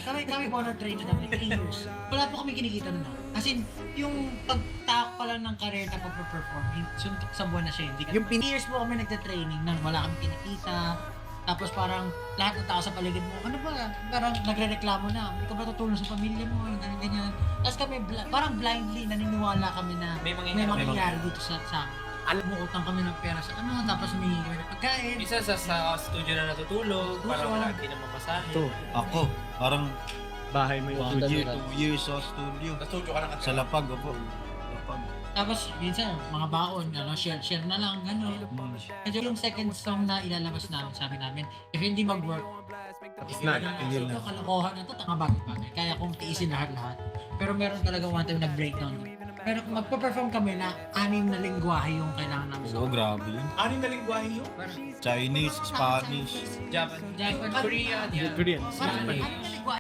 Kami po na-train na namin, 3 years. Wala po kami kinikita nun. As in, yung pagtak pa lang ng career na pag-perform, suntok sa buwan na siya. Hindi Yung 3 years po kami nagte-training nang wala kami kinikita. Tapos parang lahat ng tao sa paligid mo, ano ba, parang nagre-reklamo na, hindi ka ba tutulong sa pamilya mo, yung ganyan. Tapos kami, parang blindly naniniwala kami na may mangyayari dito sa amin. Alam mo, utang kami ng pera sa tapos may kami ng pagkain. Isa sa studio na natutulog, parang wala din naman masahe. Ito, ako, parang Bahay mo yung studio, 2 years sa studio. Studio ka na Sa Lapag, opo. Lapag. Tapos, minsan, mga baon, share na lang, gano'n. Medyo yung second song na ilalabas namin, sabi namin, if hindi mag-work, It's not, hindi ito, na. kalokohan na ito, tanga bagay. Kaya kung tiisin lahat. Pero meron talaga one time na breakdown. Pero kung magpa-perform kami na 6 na lingwahe yung kailangan namin. Oo, grabe yun. Anim na lingwahe yun? Chinese, Spanish. Japan, Japan, Korean, yan. Korean. Parang 6 na lingwahe.